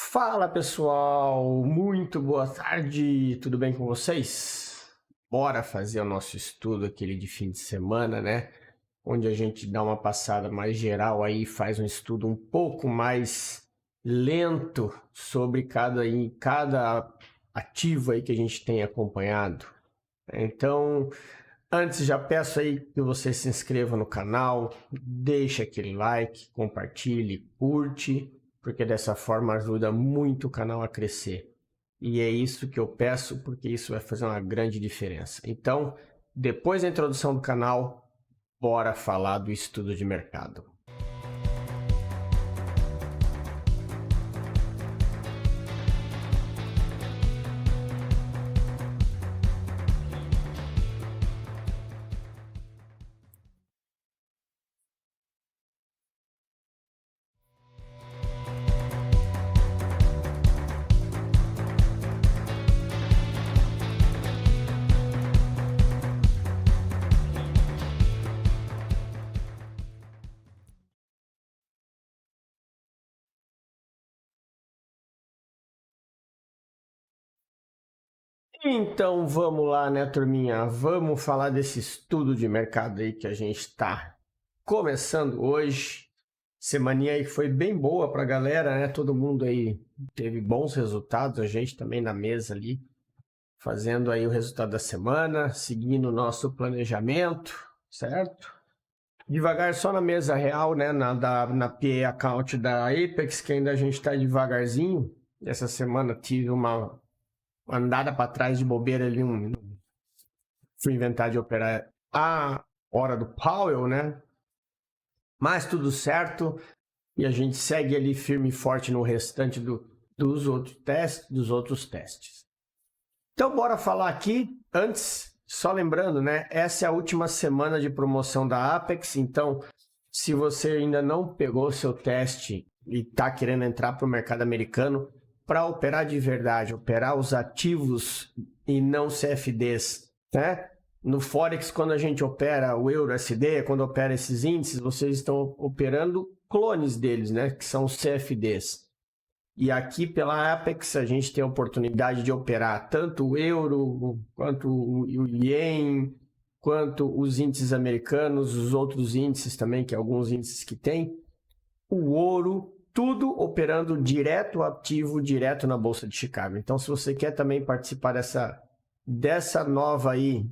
Fala pessoal, muito boa tarde, tudo bem com vocês? Bora fazer o nosso estudo aquele de fim de semana, né? Onde a gente dá uma passada mais geral aí, faz um estudo um pouco mais lento sobre cada ativo aí que a gente tem acompanhado. Então, antes já peço aí que você se inscreva no canal, deixe aquele like, compartilhe, curte, porque dessa forma ajuda muito o canal a crescer. E é isso que eu peço, porque isso vai fazer uma grande diferença. Então, depois da introdução do canal, bora falar do estudo de mercado. Então vamos lá, né, turminha? Vamos falar desse estudo de mercado aí que a gente está começando hoje. Semaninha aí que foi bem boa para a galera, né? Todo mundo aí teve bons resultados, a gente também na mesa ali, fazendo aí o resultado da semana, seguindo o nosso planejamento, certo? Devagar só na mesa real, né? Na PA Account da Apex, que ainda a gente está devagarzinho. Essa semana tive uma andada para trás de bobeira ali, fui inventar de operar a hora do Powell, né? Mas tudo certo e a gente segue ali firme e forte no restante dos outros testes. Então bora falar aqui, antes, só lembrando, né? Essa é a última semana de promoção da Apex, então se você ainda não pegou seu teste e está querendo entrar para o mercado americano, para operar de verdade, operar os ativos e não CFDs, né? No Forex, quando a gente opera o Euro-USD, quando opera esses índices, vocês estão operando clones deles, né? Que são os CFDs. E aqui pela Apex a gente tem a oportunidade de operar tanto o euro, quanto o ien, quanto os índices americanos, os outros índices também, que alguns índices que tem, o ouro, tudo operando direto ativo, direto na Bolsa de Chicago. Então, se você quer também participar dessa nova aí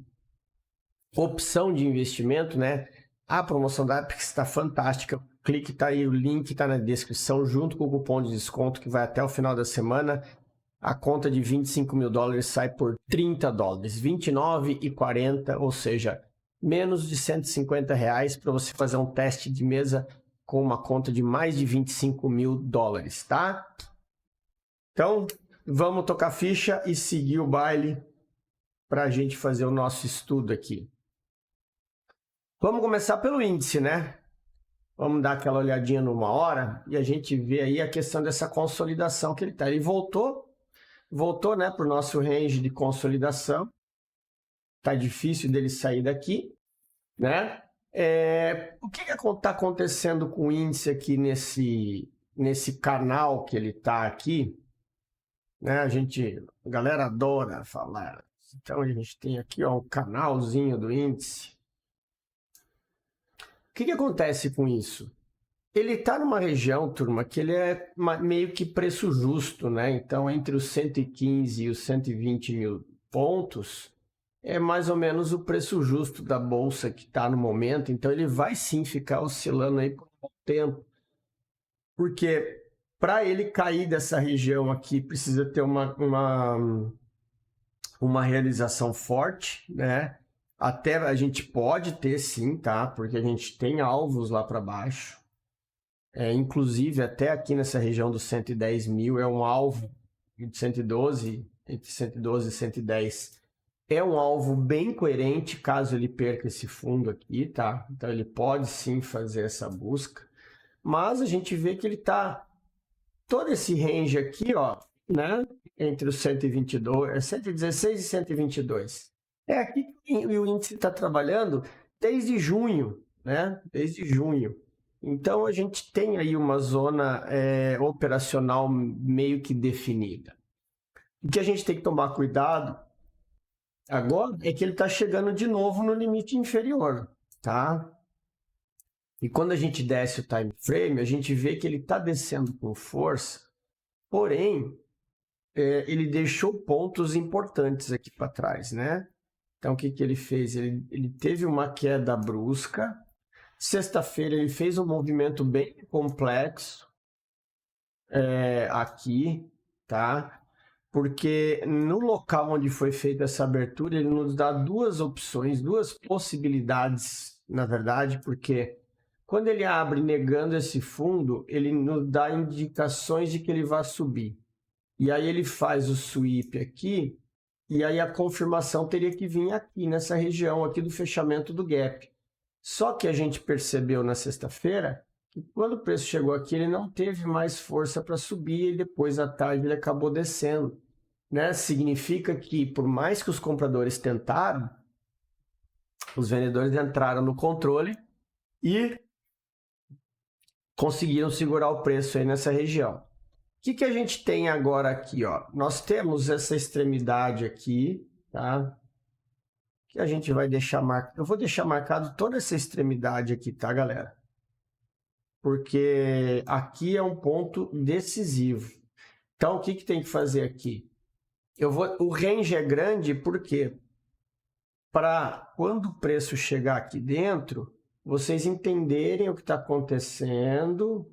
opção de investimento, né? A promoção da Apex está fantástica. Clique, tá aí, o link está na descrição, junto com o cupom de desconto que vai até o final da semana. A conta de 25 mil dólares sai por 30 dólares, 29,40, ou seja, menos de 150 reais para você fazer um teste de mesa com uma conta de mais de 25 mil dólares, tá? Então, vamos tocar ficha e seguir o baile para a gente fazer o nosso estudo aqui. Vamos começar pelo índice, né? Vamos dar aquela olhadinha numa hora e a gente vê aí a questão dessa consolidação que ele está. Ele voltou, né, para o nosso range de consolidação. Tá difícil dele sair daqui, né? O que está acontecendo com o índice aqui nesse canal que ele está aqui? Né? A galera adora falar. Então a gente tem aqui ó, o canalzinho do índice. O que acontece com isso? Ele está numa região, turma, que ele é meio que preço justo, né? Então, entre os 115 e os 120 mil pontos, é mais ou menos o preço justo da bolsa que está no momento. Então, ele vai sim ficar oscilando aí por um bom tempo. Porque para ele cair dessa região aqui, precisa ter uma realização forte, né? Até a gente pode ter sim, tá? Porque a gente tem alvos lá para baixo. Inclusive, até aqui nessa região dos 110 mil é um alvo de 112, entre 112 e 110. É um alvo bem coerente caso ele perca esse fundo aqui, tá? Então, ele pode sim fazer essa busca. Mas a gente vê que ele tá todo esse range aqui, ó, né? Entre os 122, 116 e 122. É aqui que o índice está trabalhando desde junho, né? Desde junho. Então a gente tem aí uma zona operacional meio que definida. O que a gente tem que tomar cuidado agora é que ele está chegando de novo no limite inferior, tá? E quando a gente desce o time frame, a gente vê que ele está descendo com força, porém, ele deixou pontos importantes aqui para trás, né? Então, o que ele fez? Ele teve uma queda brusca. Sexta-feira, ele fez um movimento bem complexo aqui, tá? Porque no local onde foi feita essa abertura, ele nos dá duas opções, duas possibilidades, na verdade, porque quando ele abre negando esse fundo, ele nos dá indicações de que ele vai subir. E aí ele faz o sweep aqui, e aí a confirmação teria que vir aqui, nessa região aqui do fechamento do gap. Só que a gente percebeu na sexta-feira que quando o preço chegou aqui, ele não teve mais força para subir e depois à tarde ele acabou descendo. Né? Significa que, por mais que os compradores tentaram, os vendedores entraram no controle e conseguiram segurar o preço aí nessa região. O que a gente tem agora aqui? Ó? Nós temos essa extremidade aqui, tá? Que a gente vai deixar marcado. Eu vou deixar marcado toda essa extremidade aqui, tá, galera? Porque aqui é um ponto decisivo. Então, o que tem que fazer aqui? O range é grande porque para quando o preço chegar aqui dentro, vocês entenderem o que está acontecendo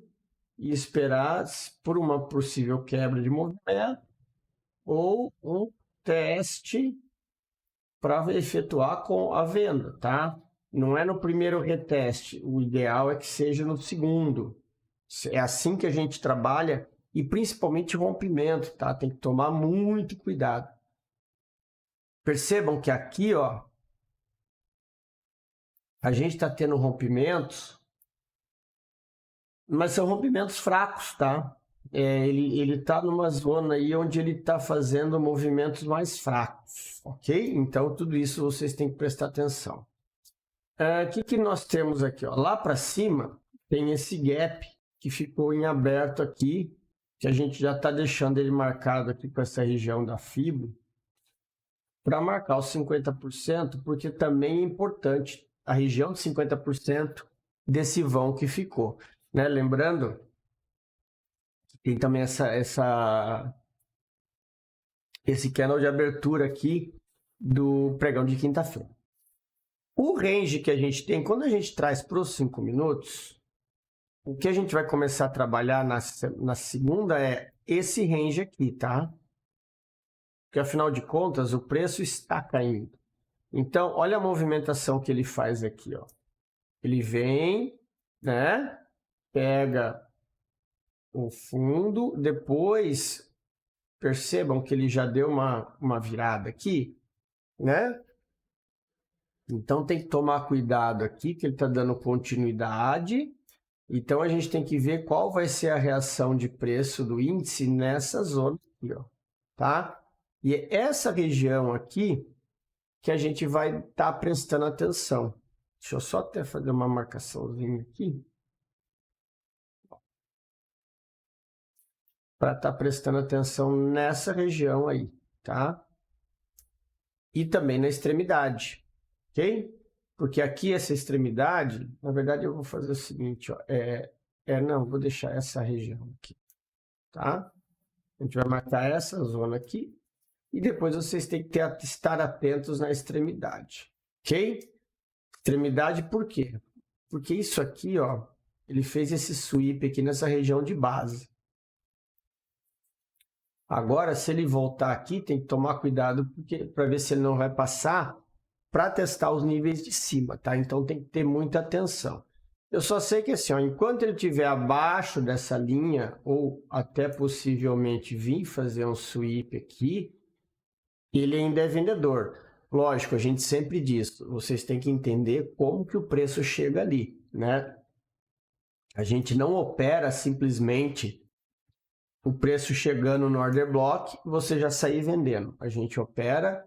e esperar por uma possível quebra de movimento ou um teste para efetuar com a venda, tá? Não é no primeiro reteste, o ideal é que seja no segundo. É assim que a gente trabalha e principalmente rompimento, tá? Tem que tomar muito cuidado. Percebam que aqui, ó, a gente está tendo rompimentos, mas são rompimentos fracos, tá? Ele está numa zona aí onde ele está fazendo movimentos mais fracos, ok? Então, tudo isso vocês têm que prestar atenção. O que nós temos aqui? Ó? Lá para cima tem esse gap que ficou em aberto aqui, que a gente já está deixando ele marcado aqui com essa região da fibra, para marcar os 50%, porque também é importante a região de 50% desse vão que ficou. Né? Lembrando, tem também esse canal de abertura aqui do pregão de quinta-feira. O range que a gente tem, quando a gente traz para os 5 minutos, o que a gente vai começar a trabalhar na segunda é esse range aqui, tá? Porque afinal de contas, o preço está caindo. Então, olha a movimentação que ele faz aqui, ó. Ele vem, né? Pega o fundo, depois percebam que ele já deu uma virada aqui, né? Então tem que tomar cuidado aqui, que ele está dando continuidade. Então a gente tem que ver qual vai ser a reação de preço do índice nessa zona aqui, ó, tá? E é essa região aqui que a gente vai estar prestando atenção. Deixa eu só até fazer uma marcaçãozinha aqui. Para estar prestando atenção nessa região aí, tá? E também na extremidade, ok? Porque aqui essa extremidade, na verdade eu vou fazer o seguinte, ó, não, vou deixar essa região aqui, tá? A gente vai marcar essa zona aqui e depois vocês têm que estar atentos na extremidade, ok? Extremidade por quê? Porque isso aqui, ó, ele fez esse sweep aqui nessa região de base. Agora, se ele voltar aqui, tem que tomar cuidado para ver se ele não vai passar para testar os níveis de cima, tá? Então tem que ter muita atenção. Eu só sei que assim, ó, enquanto ele estiver abaixo dessa linha, ou até possivelmente vir fazer um sweep aqui, ele ainda é vendedor. Lógico, a gente sempre diz, vocês têm que entender como que o preço chega ali, né? A gente não opera simplesmente o preço chegando no order block, você já sair vendendo. A gente opera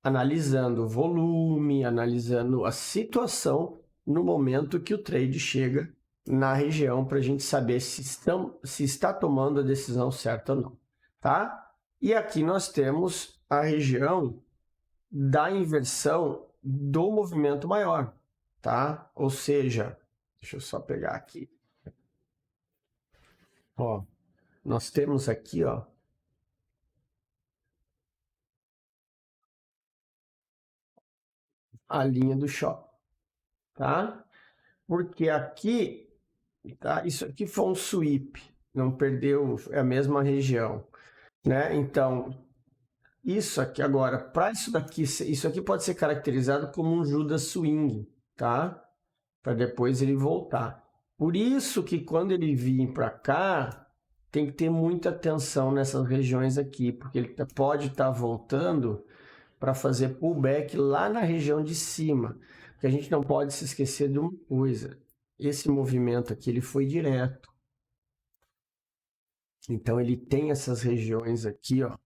analisando o volume, analisando a situação no momento que o trade chega na região para a gente saber se está tomando a decisão certa ou não, tá? E aqui nós temos a região da inversão do movimento maior, tá? Ou seja, deixa eu só pegar aqui. Ó, nós temos aqui, ó, a linha do choque, tá? Porque aqui, tá? Isso aqui foi um sweep, não perdeu, é a mesma região, né? Então, isso aqui agora, para isso daqui, isso aqui pode ser caracterizado como um Judas swing, tá? Para depois ele voltar. Por isso que quando ele vir para cá, tem que ter muita atenção nessas regiões aqui, porque ele pode estar voltando para fazer pullback lá na região de cima. Porque a gente não pode se esquecer de uma coisa. Esse movimento aqui, ele foi direto. Então, ele tem essas regiões aqui, ó,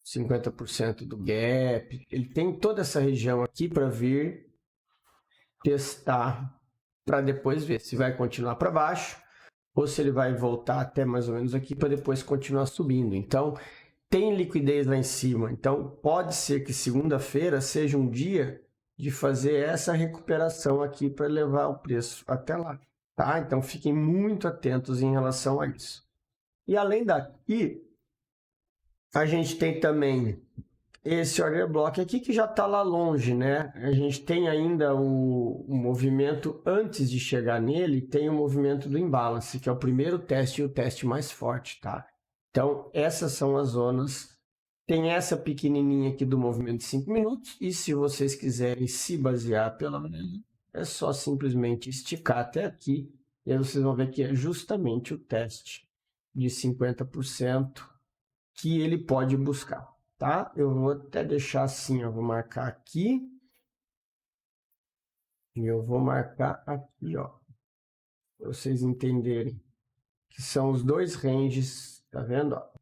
50% do gap. Ele tem toda essa região aqui para vir testar, para depois ver se vai continuar para baixo ou se ele vai voltar até mais ou menos aqui para depois continuar subindo. Então, tem liquidez lá em cima. Então, pode ser que segunda-feira seja um dia de fazer essa recuperação aqui para levar o preço até lá, tá? Então, fiquem muito atentos em relação a isso. E além daqui, a gente tem também esse order block aqui que já está lá longe, né? A gente tem ainda o movimento antes de chegar nele, tem o movimento do imbalance, que é o primeiro teste e o teste mais forte, tá? Então, essas são as zonas. Tem essa pequenininha aqui do movimento de 5 minutos, e se vocês quiserem se basear pela manhã, é só simplesmente esticar até aqui, e aí vocês vão ver que é justamente o teste de 50% que ele pode buscar. Tá? Eu vou até deixar assim, eu vou marcar aqui. E eu vou marcar aqui, ó. Para vocês entenderem. Que são os dois ranges, tá vendo? Ó?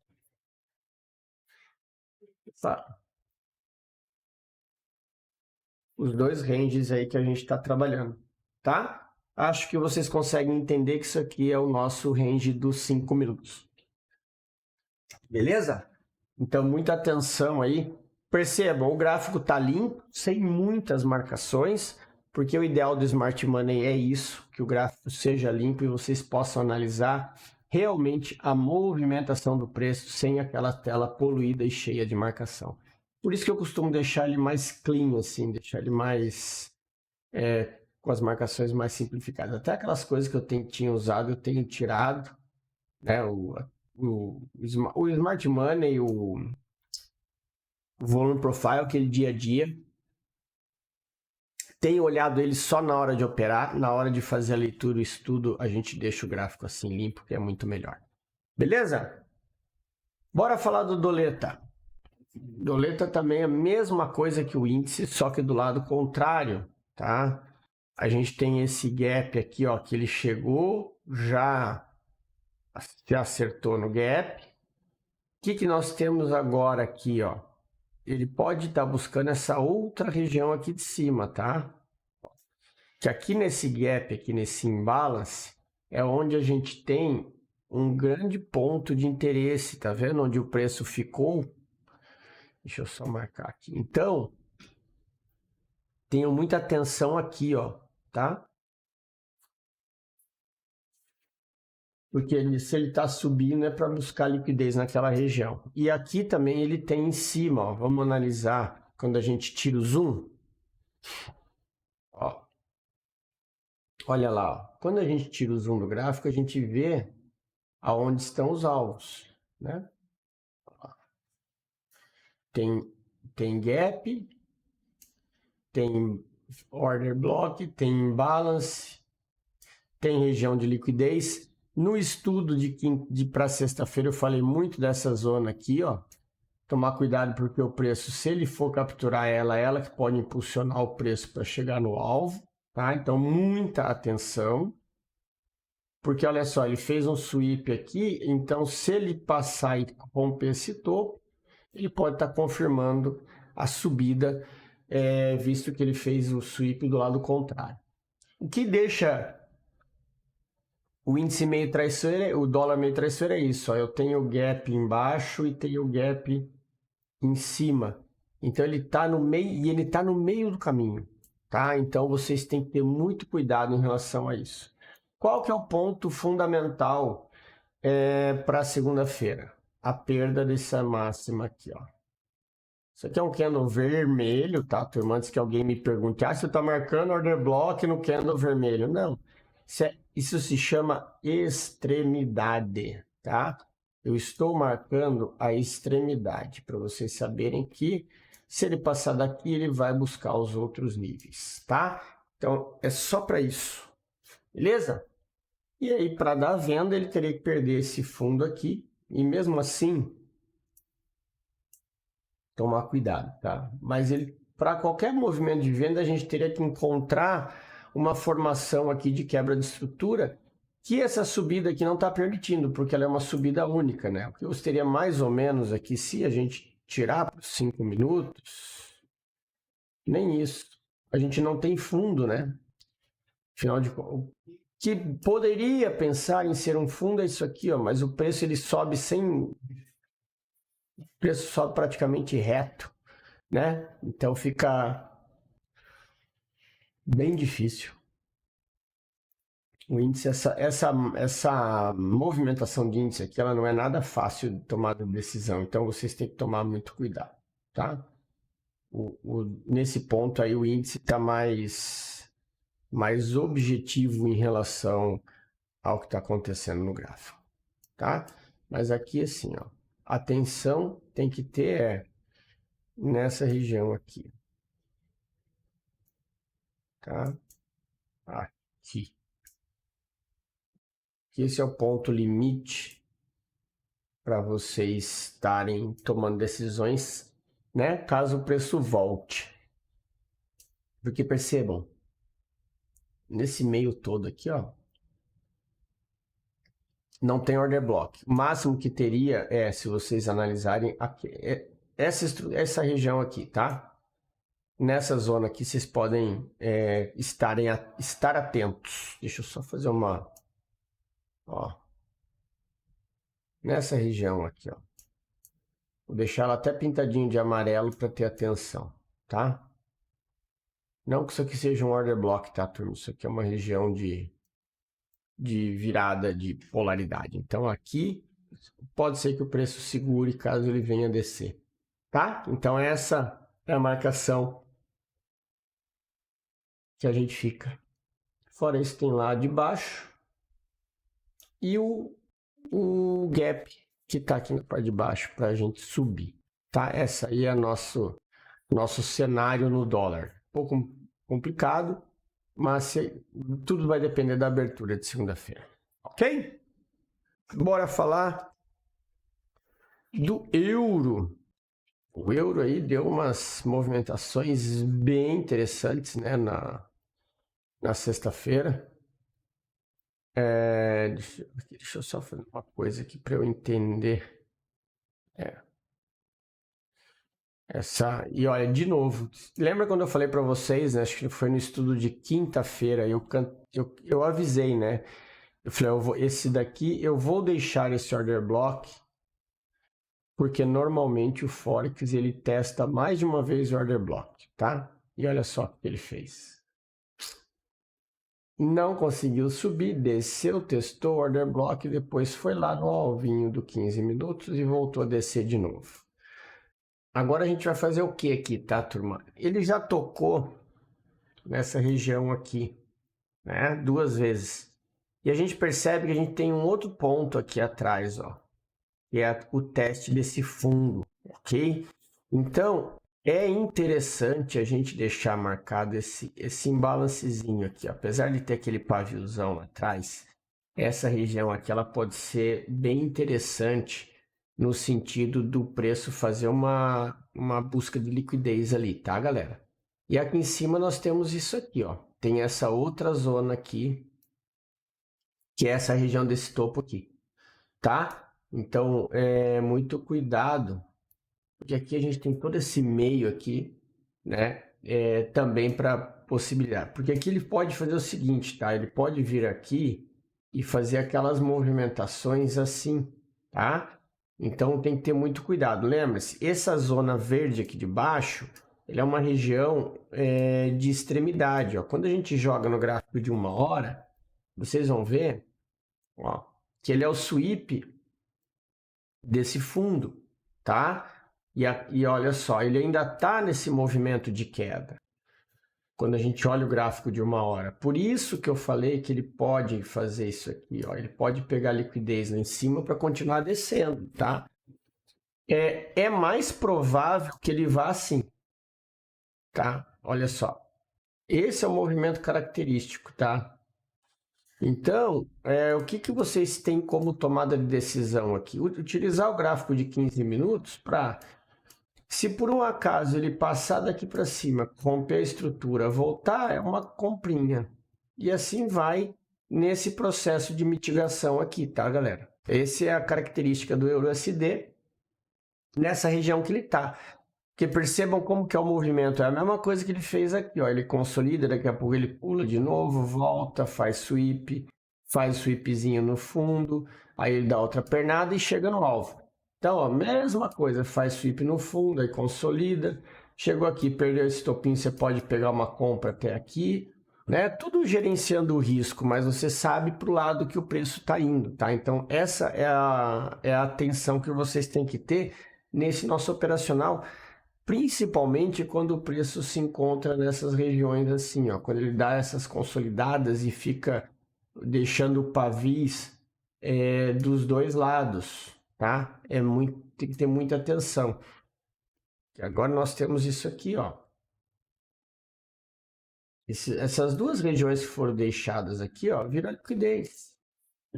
Tá. Os dois ranges aí que a gente está trabalhando, tá? Acho que vocês conseguem entender que isso aqui é o nosso range dos 5 minutos. Beleza? Então, muita atenção aí. Percebam, o gráfico está limpo, sem muitas marcações, porque o ideal do Smart Money é isso, que o gráfico seja limpo e vocês possam analisar realmente a movimentação do preço sem aquela tela poluída e cheia de marcação. Por isso que eu costumo deixar ele mais clean, assim, deixar ele mais com as marcações mais simplificadas. Até aquelas coisas que eu tinha usado, eu tenho tirado, né? O Smart Money, o Volume Profile, aquele dia a dia. Tenho olhado ele só na hora de operar, na hora de fazer a leitura e o estudo, a gente deixa o gráfico assim limpo, que é muito melhor. Beleza? Bora falar do Doleta. Doleta também é a mesma coisa que o índice, só que do lado contrário, tá? A gente tem esse gap aqui, ó, que ele chegou, já se acertou no gap. O que nós temos agora aqui, ó? Ele pode estar buscando essa outra região aqui de cima, tá? Que aqui nesse gap, aqui nesse imbalance, é onde a gente tem um grande ponto de interesse, tá vendo? Onde o preço ficou. Deixa eu só marcar aqui. Então, tenham muita atenção aqui, ó, tá? Porque se ele está subindo é para buscar liquidez naquela região. E aqui também ele tem em cima, ó, vamos analisar quando a gente tira o zoom. Ó. Olha lá, ó. Quando a gente tira o zoom do gráfico, a gente vê aonde estão os alvos, né? Tem gap, tem order block, tem imbalance, tem região de liquidez. No estudo de para sexta-feira eu falei muito dessa zona aqui, ó. Tomar cuidado porque o preço, se ele for capturar ela que pode impulsionar o preço para chegar no alvo, tá? Então muita atenção. Porque olha só, ele fez um sweep aqui, então se ele passar e romper esse topo, ele pode estar confirmando a subida, visto que ele fez o sweep do lado contrário. O que deixa o índice meio traiçoeiro, o dólar meio traiçoeiro é isso, ó, eu tenho o gap embaixo e tenho o gap em cima. Então ele está no meio e ele está no meio do caminho, tá? Então vocês têm que ter muito cuidado em relação a isso. Qual que é o ponto fundamental para segunda-feira? A perda dessa máxima aqui, ó. Isso aqui é um candle vermelho, tá, turma? Antes que alguém me pergunte, você está marcando order block no candle vermelho. Não, isso se chama extremidade, tá? Eu estou marcando a extremidade, para vocês saberem que se ele passar daqui, ele vai buscar os outros níveis, tá? Então, é só para isso, beleza? E aí, para dar venda, ele teria que perder esse fundo aqui, e mesmo assim, tomar cuidado, tá? Mas para qualquer movimento de venda, a gente teria que encontrar uma formação aqui de quebra de estrutura que essa subida aqui não está permitindo, porque ela é uma subida única, né? O que eu teria mais ou menos aqui, se a gente tirar por 5 minutos, nem isso. A gente não tem fundo, né? Afinal de contas, o que poderia pensar em ser um fundo é isso aqui, ó, mas o preço ele sobe o preço sobe praticamente reto, né? Então fica bem difícil. O índice, essa movimentação de índice aqui, ela não é nada fácil de tomar decisão. Então vocês têm que tomar muito cuidado, tá? Nesse ponto aí o índice está mais objetivo em relação ao que está acontecendo no gráfico, tá? Mas aqui assim, ó, atenção tem que ter nessa região aqui, tá? Aqui. Esse é o ponto limite para vocês estarem tomando decisões, né? Caso o preço volte. Porque percebam, nesse meio todo aqui, ó, não tem order block. O máximo que teria se vocês analisarem aqui, essa região aqui, tá? Nessa zona aqui vocês podem estar atentos. Deixa eu só fazer uma... Ó, nessa região aqui, ó. Vou deixar ela até pintadinho de amarelo para ter atenção, tá? Não que isso aqui seja um order block, tá, turma? Isso aqui é uma região de virada de polaridade. Então aqui pode ser que o preço segure caso ele venha descer, tá? Então essa é a marcação que a gente fica. Fora isso tem lá de baixo e o gap que está aqui na parte de baixo para a gente subir, tá? Essa aí é nosso cenário no dólar. Um pouco complicado, mas tudo vai depender da abertura de segunda-feira, ok? Bora falar do euro. O euro aí deu umas movimentações bem interessantes, né, na sexta-feira. Deixa eu só fazer uma coisa aqui para eu entender. E olha, de novo, lembra quando eu falei para vocês, né, acho que foi no estudo de quinta-feira, eu avisei, né? Eu falei, esse daqui eu vou deixar esse order block, porque normalmente o Forex ele testa mais de uma vez o order block, tá? E olha só o que ele fez. Não conseguiu subir, desceu, testou o order block, depois foi lá no alvinho do 15 minutos e voltou a descer de novo. Agora a gente vai fazer o que aqui, tá, turma? Ele já tocou nessa região aqui, né? 2 vezes. E a gente percebe que a gente tem um outro ponto aqui atrás, ó. Que é o teste desse fundo, ok? Então, é interessante a gente deixar marcado esse imbalancezinho aqui. Apesar de ter aquele paviozão lá atrás, essa região aqui ela pode ser bem interessante no sentido do preço fazer uma busca de liquidez ali, tá, galera? E aqui em cima nós temos isso aqui, ó. Tem essa outra zona aqui, que é essa região desse topo aqui, tá? Então, muito cuidado, porque aqui a gente tem todo esse meio aqui, né? Também para possibilidade. Porque aqui ele pode fazer o seguinte, tá? Ele pode vir aqui e fazer aquelas movimentações assim, tá? Então tem que ter muito cuidado. Lembre-se, essa zona verde aqui de baixo, ele é uma região de extremidade. Ó. Quando a gente joga no gráfico de 1 hora, vocês vão ver, ó, que ele é o sweep desse fundo, tá? E olha só, ele ainda está nesse movimento de queda. Quando a gente olha o gráfico de 1 hora. Por isso que eu falei que ele pode fazer isso aqui, ó. Ele pode pegar liquidez lá em cima para continuar descendo, tá? É mais provável que ele vá assim, tá? Olha só. Esse é o movimento característico, tá? Então, o que vocês têm como tomada de decisão aqui? Utilizar o gráfico de 15 minutos para, se por um acaso ele passar daqui para cima, romper a estrutura, voltar, é uma comprinha. E assim vai nesse processo de mitigação aqui, tá, galera? Essa é a característica do EURUSD nessa região que ele está. Porque percebam como que é o movimento. É a mesma coisa que ele fez aqui, ó. Ele consolida, daqui a pouco ele pula de novo, volta, faz sweepzinho no fundo, aí ele dá outra pernada e chega no alvo. Então, ó, mesma coisa, faz sweep no fundo, aí consolida, chegou aqui, perdeu esse topinho, você pode pegar uma compra até aqui, né? Tudo gerenciando o risco, mas você sabe para o lado que o preço está indo, tá? Então, essa é a atenção que vocês têm que ter nesse nosso operacional, principalmente quando o preço se encontra nessas regiões assim, ó, quando ele dá essas consolidadas e fica deixando pavis dos dois lados, tá? Tem que ter muita atenção. E agora nós temos isso aqui, ó. Essas duas regiões que foram deixadas aqui, ó, viram liquidez.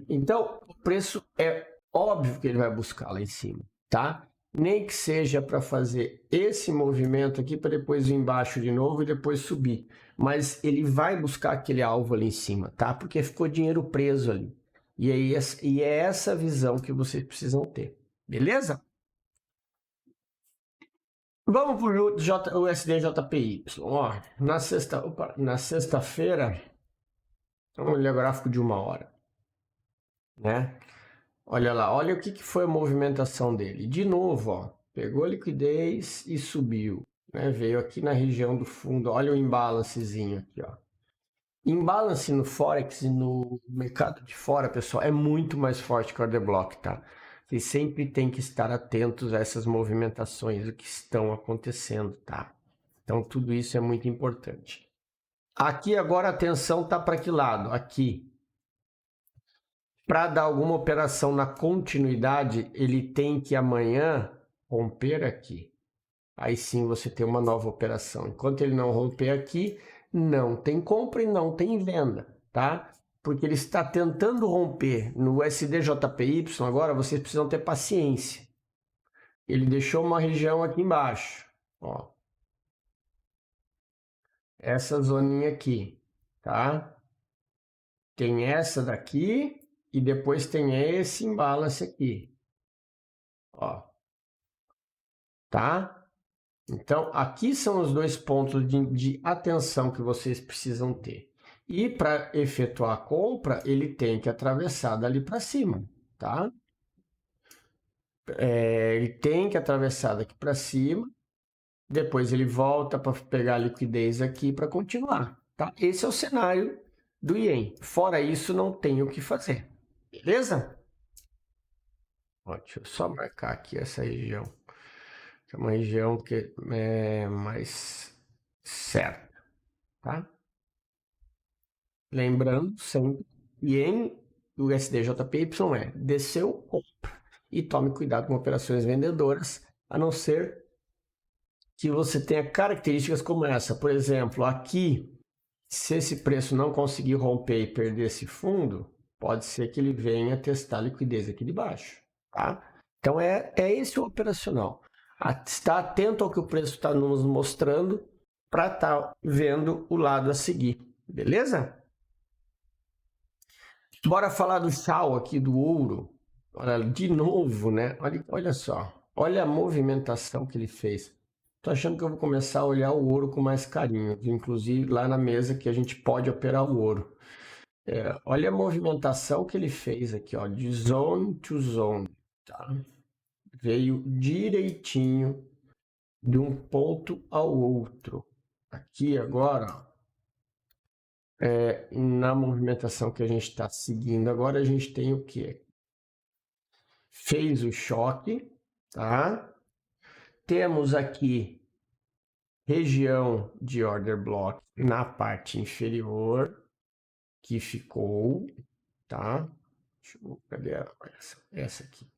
Então, o preço é óbvio que ele vai buscar lá em cima, tá? Nem que seja para fazer esse movimento aqui para depois ir embaixo de novo e depois subir. Mas ele vai buscar aquele alvo ali em cima, tá? Porque ficou dinheiro preso ali. E é essa visão que vocês precisam ter. Beleza? Vamos para o USD-JPY. Ó, na sexta-feira, vamos olhar o gráfico de 1 hora. Né? Olha lá, olha o que foi a movimentação dele. De novo, ó, pegou a liquidez e subiu. Né? Veio aqui na região do fundo. Olha o imbalancezinho aqui. Ó. Imbalance no Forex e no mercado de fora, pessoal, é muito mais forte que o order block, tá? Vocês sempre têm que estar atentos a essas movimentações, o que estão acontecendo, tá? Então, tudo isso é muito importante. Aqui agora a atenção tá para que lado? Aqui. Para dar alguma operação na continuidade, ele tem que amanhã romper aqui. Aí sim você tem uma nova operação. Enquanto ele não romper aqui, não tem compra e não tem venda, tá? Porque ele está tentando romper no USD-JPY, agora vocês precisam ter paciência. Ele deixou uma região aqui embaixo, ó. Essa zoninha aqui, tá? Tem essa daqui e depois tem esse imbalance aqui, ó. Tá? Então, aqui são os dois pontos de atenção que vocês precisam ter. E para efetuar a compra, ele tem que atravessar dali para cima, tá? Ele tem que atravessar daqui para cima, depois ele volta para pegar a liquidez aqui para continuar, tá? Esse é o cenário do Ien. Fora isso, não tem o que fazer, beleza? Ó, deixa eu só marcar aqui essa região. É uma região que é mais certa, tá? Lembrando sempre, Ien USD-JPY desceu, compra. E tome cuidado com operações vendedoras, a não ser que você tenha características como essa. Por exemplo, aqui, se esse preço não conseguir romper e perder esse fundo, pode ser que ele venha testar a liquidez aqui de baixo, tá? Então, é esse o operacional. Está atento ao que o preço está nos mostrando para estar vendo o lado a seguir, beleza? Bora falar do Shao aqui, do ouro. Olha, de novo, né? Olha só, olha a movimentação que ele fez. Tô achando que eu vou começar a olhar o ouro com mais carinho, inclusive lá na mesa que a gente pode operar o ouro. Olha a movimentação que ele fez aqui, ó, de zone to zone, tá? Veio direitinho de um ponto ao outro. Aqui agora, na movimentação que a gente está seguindo agora, a gente tem o quê? Fez o choque, tá? Temos aqui região de order block na parte inferior, que ficou, tá? Cadê essa aqui?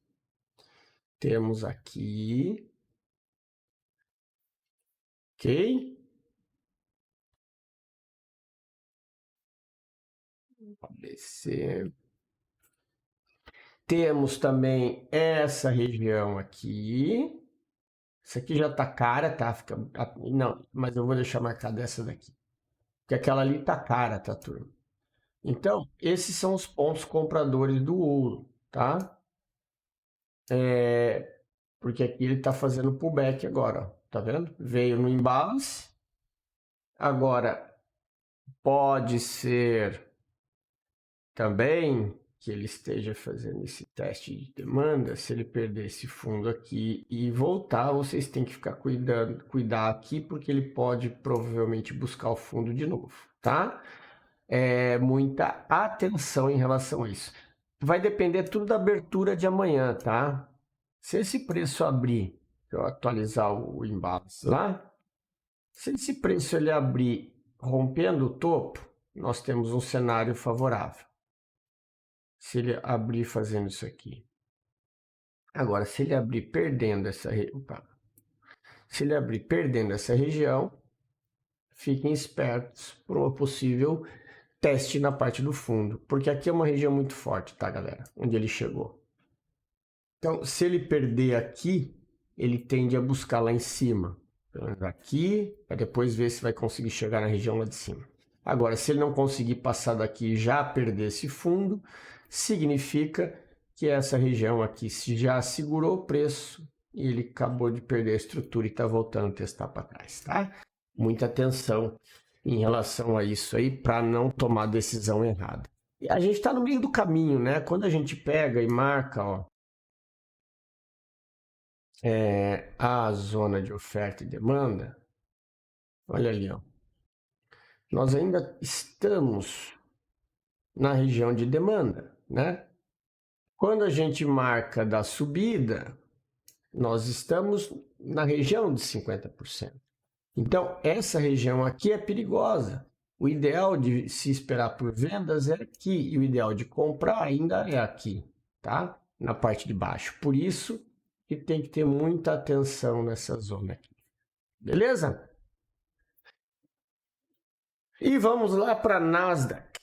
Temos aqui, ok? ABC. Temos também essa região aqui. Essa aqui já tá cara, tá? Não, mas eu vou deixar marcada essa daqui. Porque aquela ali tá cara, tá, turma? Então, esses são os pontos compradores do ouro, tá? Porque aqui ele tá fazendo pullback agora, ó. Tá vendo? Veio no imbalance. Agora, pode ser também que ele esteja fazendo esse teste de demanda. Se ele perder esse fundo aqui e voltar, vocês têm que ficar cuidar aqui, porque ele pode provavelmente buscar o fundo de novo, tá? Muita atenção em relação a isso. Vai depender tudo da abertura de amanhã, tá? Se esse preço abrir, deixa eu atualizar o imbalance lá. Se esse preço ele abrir rompendo o topo, nós temos um cenário favorável. Se ele abrir fazendo isso aqui. Agora, se ele abrir perdendo essa região, fiquem espertos para uma possível teste na parte do fundo, porque aqui é uma região muito forte, tá, galera? Onde ele chegou. Então, se ele perder aqui, ele tende a buscar lá em cima. Aqui, para depois ver se vai conseguir chegar na região lá de cima. Agora, se ele não conseguir passar daqui e já perder esse fundo, significa que essa região aqui já segurou o preço e ele acabou de perder a estrutura e está voltando a testar para trás, tá? Muita atenção em relação a isso aí para não tomar decisão errada. E a gente está no meio do caminho, né? Quando a gente pega e marca, ó, a zona de oferta e demanda, olha ali, ó. Nós ainda estamos na região de demanda, né? Quando a gente marca da subida, nós estamos na região de 50%. Então, essa região aqui é perigosa. O ideal de se esperar por vendas é aqui, e o ideal de comprar ainda é aqui, tá? Na parte de baixo. Por isso que tem que ter muita atenção nessa zona aqui. Beleza? E vamos lá para a Nasdaq.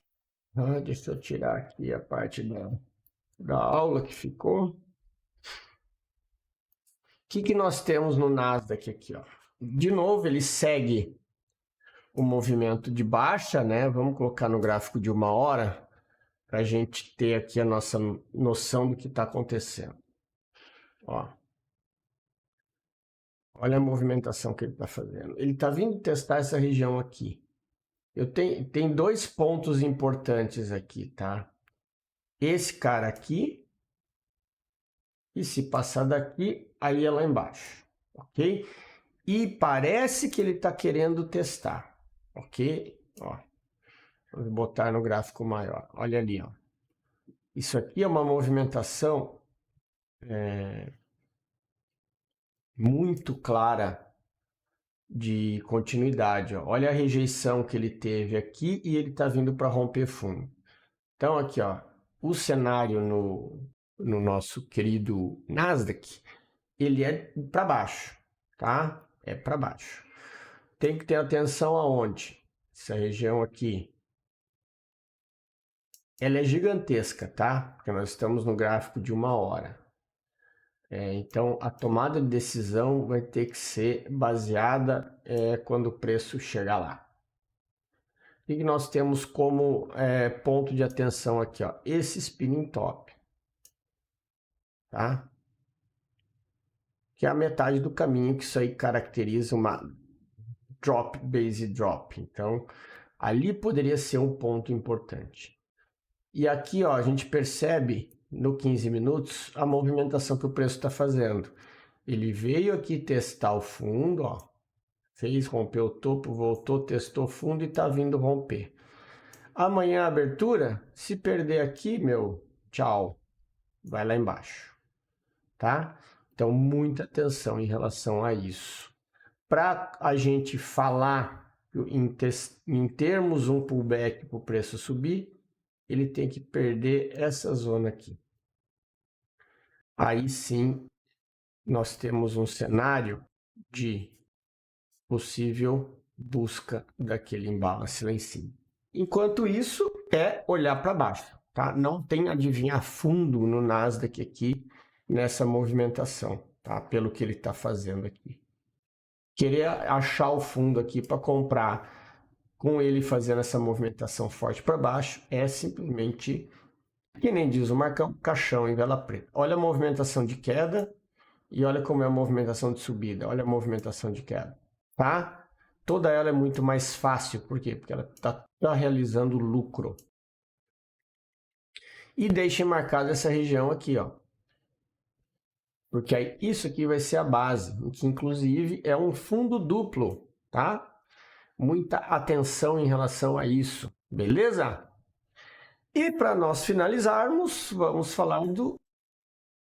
Deixa eu tirar aqui a parte da aula que ficou. O que nós temos no Nasdaq aqui, ó? De novo, ele segue o movimento de baixa, né? Vamos colocar no gráfico de 1 hora para a gente ter aqui a nossa noção do que está acontecendo. Ó. Olha a movimentação que ele está fazendo. Ele está vindo testar essa região aqui. Tem dois pontos importantes aqui, tá? Esse cara aqui, e se passar daqui, aí é lá embaixo, ok? E parece que ele está querendo testar, ok? Ó, vou botar no gráfico maior, olha ali, ó. Isso aqui é uma movimentação muito clara de continuidade, ó. Olha a rejeição que ele teve aqui e ele está vindo para romper fundo. Então aqui, ó, o cenário no nosso querido Nasdaq, ele é para baixo, tá? É para baixo. Tem que ter atenção aonde? Essa região aqui. Ela é gigantesca, tá? Porque nós estamos no gráfico de 1 hora. Então, a tomada de decisão vai ter que ser baseada quando o preço chegar lá. O que nós temos como ponto de atenção aqui, ó? Esse spinning top, tá? Que é a metade do caminho, que isso aí caracteriza uma drop, base drop. Então, ali poderia ser um ponto importante. E aqui, ó, a gente percebe no 15 minutos a movimentação que o preço está fazendo. Ele veio aqui testar o fundo, ó, fez, rompeu o topo, voltou, testou fundo e está vindo romper. Amanhã a abertura, se perder aqui, meu, tchau, vai lá embaixo, tá? Então, muita atenção em relação a isso. Para a gente falar em termos um pullback para o preço subir, ele tem que perder essa zona aqui. Aí sim, nós temos um cenário de possível busca daquele imbalance lá em cima. Enquanto isso, é olhar para baixo, tá? Não tem adivinhar fundo no Nasdaq aqui nessa movimentação, tá? Pelo que ele está fazendo aqui. Querer achar o fundo aqui para comprar com ele fazendo essa movimentação forte para baixo é simplesmente, que nem diz o Marcão, caixão em vela preta. Olha a movimentação de queda e olha como é a movimentação de subida. Olha a movimentação de queda, tá? Toda ela é muito mais fácil. Por quê? Porque ela está realizando lucro. E deixem marcada essa região aqui, ó. Porque aí isso aqui vai ser a base, que inclusive é um fundo duplo, tá? Muita atenção em relação a isso, beleza? E para nós finalizarmos, vamos falar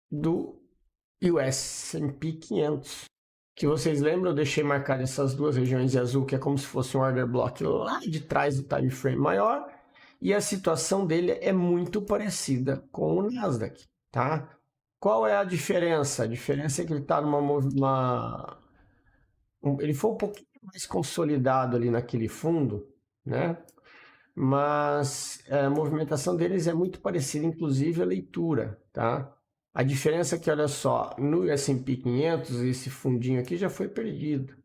do S&P 500. Que vocês lembram, eu deixei marcar essas duas regiões em azul, que é como se fosse um order block lá de trás do time frame maior, e a situação dele é muito parecida com o Nasdaq, tá? Qual é a diferença? A diferença é que ele está ele foi um pouquinho mais consolidado ali naquele fundo, né? Mas a movimentação deles é muito parecida, inclusive a leitura, tá? A diferença é que, olha só, no S&P 500, esse fundinho aqui já foi perdido,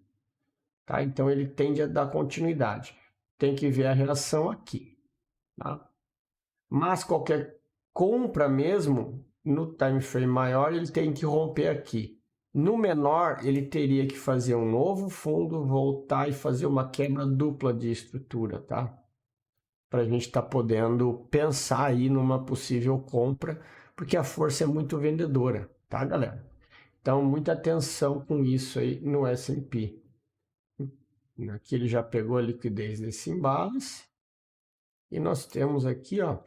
tá? Então, ele tende a dar continuidade. Tem que ver a relação aqui, tá? Mas qualquer compra mesmo, no time frame maior, ele tem que romper aqui. No menor, ele teria que fazer um novo fundo, voltar e fazer uma quebra dupla de estrutura, tá? Para a gente estar podendo pensar aí numa possível compra, porque a força é muito vendedora, tá, galera? Então, muita atenção com isso aí no S&P. Aqui ele já pegou a liquidez desse imbalance. E nós temos aqui, ó,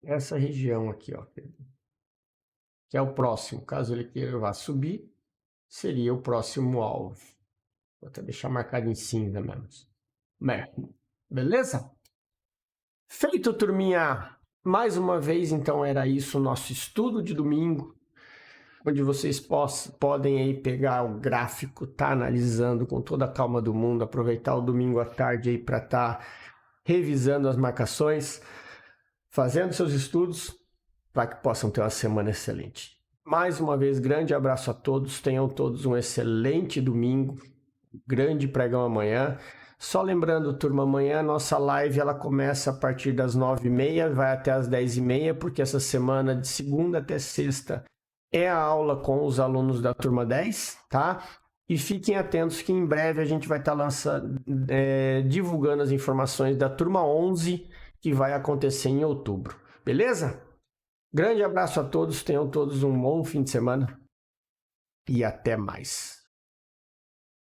essa região aqui, ó, que é o próximo. Caso ele queira vá subir, seria o próximo alvo. Vou até deixar marcado em cinza mesmo. Beleza? Feito, turminha! Mais uma vez, então, era isso o nosso estudo de domingo, onde vocês podem aí pegar o gráfico, tá analisando com toda a calma do mundo, aproveitar o domingo à tarde aí para estar revisando as marcações, fazendo seus estudos, para que possam ter uma semana excelente. Mais uma vez, grande abraço a todos, tenham todos um excelente domingo, grande pregão amanhã. Só lembrando, turma, amanhã a nossa live ela começa a partir das 9h30, vai até as 10h30, porque essa semana de segunda até sexta é a aula com os alunos da turma 10, tá? E fiquem atentos que em breve a gente vai estar divulgando as informações da turma 11, que vai acontecer em outubro, beleza? Grande abraço a todos, tenham todos um bom fim de semana e até mais.